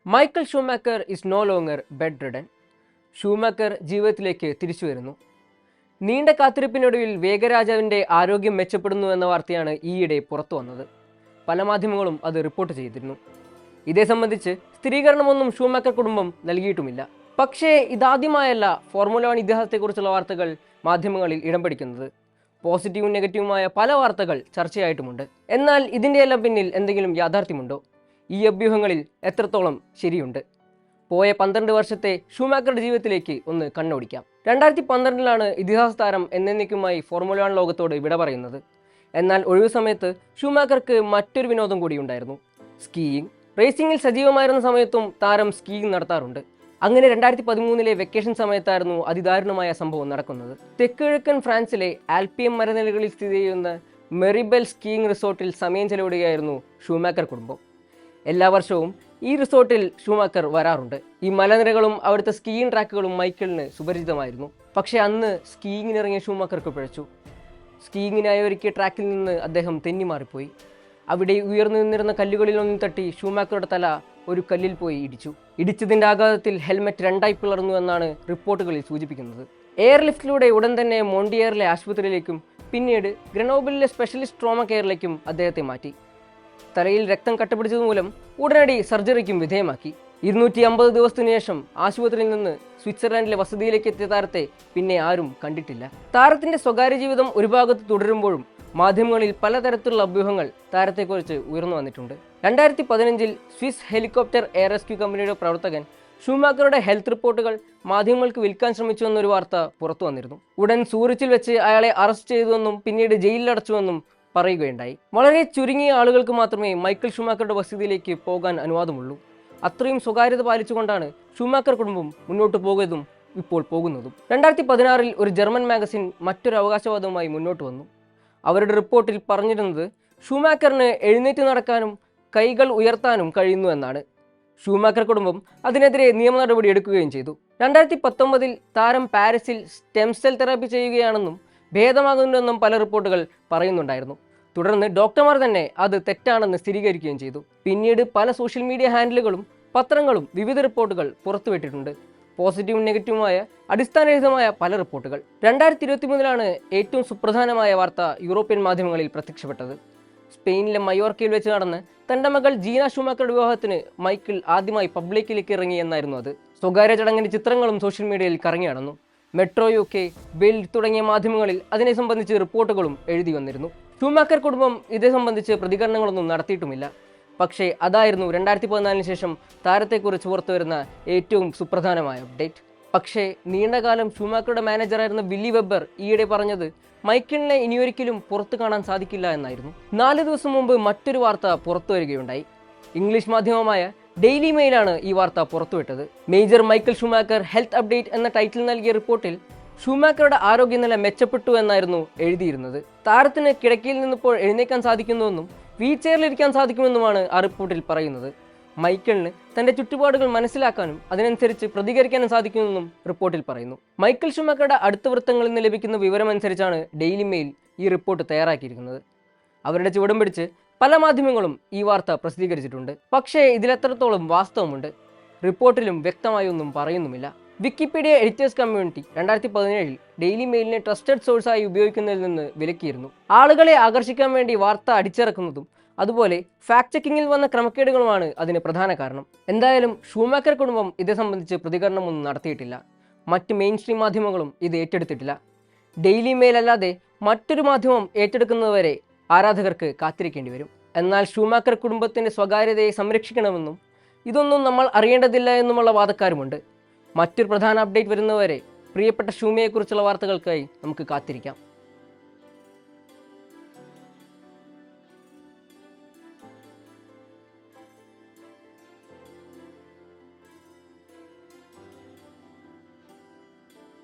Michael Schumacher is no longer bedridden. Schumacher ജീവിതത്തിലേക്ക് തിരിച്ചു വരുന്നു. നീണ്ട കാത്തിരിപ്പിനൊടുവിൽ വേഗരാജാവിൻ്റെ ആരോഗ്യം മെച്ചപ്പെടുന്നു എന്ന വാർത്തയാണ് ഈയിടെ പുറത്തു വന്നത്. പല മാധ്യമങ്ങളും അത് റിപ്പോർട്ട് ചെയ്തിരുന്നു. ഇതേ സംബന്ധിച്ച് സ്ഥിരീകരണമൊന്നും ഷൂമാക്കർ കുടുംബം നൽകിയിട്ടുമില്ല. പക്ഷേ ഇതാദ്യമായല്ല ഫോർമുല 1 ഇതിഹാസത്തെക്കുറിച്ചുള്ള വാർത്തകൾ മാധ്യമങ്ങളിൽ ഇടം പിടിക്കുന്നത്. പോസിറ്റീവും നെഗറ്റീവുമായ പല വാർത്തകൾ ചർച്ചയായിട്ടുമുണ്ട്. എന്നാൽ ഇതിൻ്റെയെല്ലാം പിന്നിൽ എന്തെങ്കിലും യാഥാർത്ഥ്യമുണ്ടോ? ഈ അഭ്യൂഹങ്ങളിൽ എത്രത്തോളം ശരിയുണ്ട്? പോയ 12 വർഷത്തെ ഷൂമാക്കറുടെ ജീവിതത്തിലേക്ക് ഒന്ന് കണ്ണോടിക്കാം. 2012 ഇതിഹാസ താരം എന്നേക്കുമായി ഫോർമുല 1 ലോകത്തോട് വിട പറയുന്നത്. എന്നാൽ ഒഴിവു സമയത്ത് ഷൂമാക്കർക്ക് മറ്റൊരു വിനോദം കൂടിയുണ്ടായിരുന്നു, സ്കീയിങ്. റേസിംഗിൽ സജീവമായിരുന്ന സമയത്തും താരം സ്കീയിങ് നടത്താറുണ്ട്. അങ്ങനെ 2013 വെക്കേഷൻ സമയത്തായിരുന്നു അതിദാരുണമായ സംഭവം നടക്കുന്നത്. തെക്കുകിഴക്കൻ ഫ്രാൻസിലെ ആൽപ്പിയം മലനിരകളിൽ സ്ഥിതി ചെയ്യുന്ന മെറിബെൽ സ്കീയിങ് റിസോർട്ടിൽ സമയം ചെലവിടുകയായിരുന്നു ഷൂമാക്കർ കുടുംബം. എല്ലാ വർഷവും ഈ റിസോർട്ടിൽ ഷൂമാക്കർ വരാറുണ്ട്. ഈ മലനിരകളും അവിടുത്തെ സ്കീയിങ് ട്രാക്കുകളും മൈക്കിളിന് സുപരിചിതമായിരുന്നു. പക്ഷേ അന്ന് സ്കീയിങ്ങിനിറങ്ങിയ ഷൂമാക്കർക്ക് പിഴച്ചു. സ്കീയിങ്ങിനായി ഒരുക്കിയ ട്രാക്കിൽ നിന്ന് അദ്ദേഹം തെന്നിമാറിപ്പോയി. അവിടെ ഉയർന്നു നിന്നിരുന്ന കല്ലുകളിലൊന്നും തട്ടി ഷൂമാക്കറുടെ തല ഒരു കല്ലിൽ പോയി ഇടിച്ചു. ഇടിച്ചതിൻ്റെ ആഘാതത്തിൽ ഹെൽമെറ്റ് രണ്ടായി പിളർന്നു എന്നാണ് റിപ്പോർട്ടുകളിൽ സൂചിപ്പിക്കുന്നത്. എയർലിഫ്റ്റിലൂടെ ഉടൻ തന്നെ മോണ്ടിയറിലെ ആശുപത്രിയിലേക്കും പിന്നീട് ഗ്രനോബിളിലെ സ്പെഷ്യലിസ്റ്റ് ട്രോമ കെയറിലേക്കും അദ്ദേഹത്തെ മാറ്റി. തലയിൽ രക്തം കട്ടപിടിച്ചതുമൂലം ഉടനടി സർജറിക്കും വിധേയമാക്കി. 250 ദിവസത്തിനു ശേഷം ആശുപത്രിയിൽ നിന്ന് സ്വിറ്റ്സർലൻഡിലെ വസതിയിലേക്ക് എത്തിയ താരത്തെ പിന്നെ ആരും കണ്ടിട്ടില്ല. താരത്തിന്റെ സ്വകാര്യ ജീവിതം ഒരു ഭാഗത്ത് തുടരുമ്പോഴും മാധ്യമങ്ങളിൽ പലതരത്തിലുള്ള അഭ്യൂഹങ്ങൾ താരത്തെക്കുറിച്ച് ഉയർന്നു വന്നിട്ടുണ്ട്. 2015 സ്വിസ് ഹെലികോപ്റ്റർ എയർ റെസ്ക്യൂ കമ്പനിയുടെ പ്രവർത്തകൻ ഷൂമാക്കറുടെ ഹെൽത്ത് റിപ്പോർട്ടുകൾ മാധ്യമങ്ങൾക്ക് വിൽക്കാൻ ശ്രമിച്ചു എന്നൊരു വാർത്ത പുറത്തു വന്നിരുന്നു. ഉടൻ സൂറിച്ചിൽ വെച്ച് അയാളെ അറസ്റ്റ് ചെയ്തുവെന്നും പിന്നീട് ജയിലിലടച്ചുവെന്നും പറയുകയുണ്ടായി. വളരെ ചുരുങ്ങിയ ആളുകൾക്ക് മാത്രമേ മൈക്കൽ ഷൂമാക്കറുടെ വസതിയിലേക്ക് പോകാൻ അനുവാദമുള്ളൂ. അത്രയും സ്വകാര്യത പാലിച്ചുകൊണ്ടാണ് ഷൂമാക്കർ കുടുംബം മുന്നോട്ട് പോകുന്നതും ഇപ്പോൾ പോകുന്നതും. 2016 ഒരു ജർമ്മൻ മാഗസിൻ മറ്റൊരു അവകാശവാദവുമായി മുന്നോട്ട് വന്നു. അവരുടെ റിപ്പോർട്ടിൽ പറഞ്ഞിരുന്നത് ഷൂമാക്കറിന് എഴുന്നേറ്റ് നടക്കാനും കൈകൾ ഉയർത്താനും കഴിയുന്നു എന്നാണ്. ഷൂമാക്കർ കുടുംബം അതിനെതിരെ നിയമ നടപടി എടുക്കുകയും ചെയ്തു. 2019 താരം പാരീസിൽ സ്റ്റെം സെൽ തെറാപ്പി ചെയ്യുകയാണെന്നും ഭേദമാകുന്നുവെന്നും പല റിപ്പോർട്ടുകൾ പറയുന്നുണ്ടായിരുന്നു. തുടർന്ന് ഡോക്ടർമാർ തന്നെ അത് തെറ്റാണെന്ന് സ്ഥിരീകരിക്കുകയും ചെയ്തു. പിന്നീട് പല സോഷ്യൽ മീഡിയ ഹാൻഡിലുകളും പത്രങ്ങളും വിവിധ റിപ്പോർട്ടുകൾ പുറത്തുവിട്ടിട്ടുണ്ട്. പോസിറ്റീവും നെഗറ്റീവുമായ അടിസ്ഥാനരഹിതമായ പല റിപ്പോർട്ടുകൾ. 2023 ഏറ്റവും സുപ്രധാനമായ വാർത്ത യൂറോപ്യൻ മാധ്യമങ്ങളിൽ പ്രത്യക്ഷപ്പെട്ടത്. സ്പെയിനിലെ മയോർക്കയിൽ വെച്ച് നടന്ന് തൻ്റെ മകൾ ജീന ഷൂമാക്കറുടെ വിവാഹത്തിന് മൈക്കിൾ ആദ്യമായി പബ്ലിക്കിലേക്ക് ഇറങ്ങി എന്നായിരുന്നു അത്. സ്വകാര്യ ചടങ്ങിൻ്റെ ചിത്രങ്ങളും സോഷ്യൽ മീഡിയയിൽ കറങ്ങി നടന്നു. മെട്രോ UK, ബിൽഡ് തുടങ്ങിയ മാധ്യമങ്ങളിൽ അതിനെ സംബന്ധിച്ച് റിപ്പോർട്ടുകളും എഴുതി വന്നിരുന്നു. ഷൂമാക്കർ കുടുംബം ഇതേ സംബന്ധിച്ച് പ്രതികരണങ്ങളൊന്നും നടത്തിയിട്ടുമില്ല. പക്ഷേ അതായിരുന്നു 2014 ശേഷം താരത്തെക്കുറിച്ച് പുറത്തുവരുന്ന ഏറ്റവും സുപ്രധാനമായ അപ്ഡേറ്റ്. പക്ഷേ നീണ്ടകാലം ഷൂമാക്കറുടെ മാനേജറായിരുന്ന വില്ലി വെബർ ഈയിടെ പറഞ്ഞത് മൈക്കിളിനെ ഇനിയൊരിക്കലും പുറത്തു കാണാൻ സാധിക്കില്ല എന്നായിരുന്നു. 4 ദിവസം മുമ്പ് മറ്റൊരു വാർത്ത പുറത്തു വരികയുണ്ടായി. ഇംഗ്ലീഷ് മാധ്യമമായ ഡെയിലി മെയിലാണ് ഈ വാർത്ത പുറത്തുവിട്ടത്. Major Michael Schumacher health update എന്ന ടൈറ്റിൽ നൽകിയ റിപ്പോർട്ടിൽ ഷൂമാക്കറുടെ ആരോഗ്യനില മെച്ചപ്പെട്ടു എന്നായിരുന്നു എഴുതിയിരുന്നത്. താരത്തിന് കിടക്കയിൽ നിന്നിപ്പോൾ എഴുന്നേക്കാൻ സാധിക്കുന്നുവെന്നും വീൽ ചെയറിലിരിക്കാൻ സാധിക്കുമെന്നുമാണ് ആ റിപ്പോർട്ടിൽ പറയുന്നത്. മൈക്കിളിന് തന്റെ ചുറ്റുപാടുകൾ മനസ്സിലാക്കാനും അതിനനുസരിച്ച് പ്രതികരിക്കാനും സാധിക്കുമെന്നും റിപ്പോർട്ടിൽ പറയുന്നു. മൈക്കൽ ഷൂമാക്കറുടെ അടുത്ത വൃത്തങ്ങളിൽ നിന്ന് ലഭിക്കുന്ന വിവരമനുസരിച്ചാണ് ഡെയിലി മെയിൽ ഈ റിപ്പോർട്ട് തയ്യാറാക്കിയിരിക്കുന്നത്. അവരുടെ ചുവടും പിടിച്ച് പല മാധ്യമങ്ങളും ഈ വാർത്ത പ്രസിദ്ധീകരിച്ചിട്ടുണ്ട്. പക്ഷേ ഇതിലെത്രത്തോളം വാസ്തവമുണ്ട്? റിപ്പോർട്ടിലും വ്യക്തമായി ഒന്നും പറയുന്നുമില്ല. വിക്കിപീഡിയ എഡിറ്റേഴ്സ് കമ്മ്യൂണിറ്റി 2017 ഡെയിലി മെയിലിനെ ട്രസ്റ്റഡ് സോഴ്സായി ഉപയോഗിക്കുന്നതിൽ നിന്ന് വിലക്കിയിരുന്നു. ആളുകളെ ആകർഷിക്കാൻ വേണ്ടി വാർത്ത അടിച്ചിറക്കുന്നതും അതുപോലെ ഫാക്ട് ചെക്കിങ്ങിൽ വന്ന ക്രമക്കേടുകളുമാണ് അതിന് പ്രധാന കാരണം. എന്തായാലും ഷൂമാക്കർ കുടുംബം ഇതേ സംബന്ധിച്ച് പ്രതികരണമൊന്നും നടത്തിയിട്ടില്ല. മറ്റ് മെയിൻ സ്ട്രീം മാധ്യമങ്ങളും ഇത് ഏറ്റെടുത്തിട്ടില്ല. ഡെയിലി മെയിൽ അല്ലാതെ മറ്റൊരു മാധ്യമം ഏറ്റെടുക്കുന്നതുവരെ ആരാധകർക്ക് കാത്തിരിക്കേണ്ടി വരും. എന്നാൽ ഷൂമാക്കർ കുടുംബത്തിൻ്റെ സ്വകാര്യതയെ സംരക്ഷിക്കണമെന്നും ഇതൊന്നും നമ്മൾ അറിയേണ്ടതില്ല എന്നുമുള്ള വാദക്കാരുമുണ്ട്. മറ്റൊരു പ്രധാന അപ്ഡേറ്റ് വരുന്നവരെ പ്രിയപ്പെട്ട ഷൂമയെക്കുറിച്ചുള്ള വാർത്തകൾക്കായി നമുക്ക് കാത്തിരിക്കാം.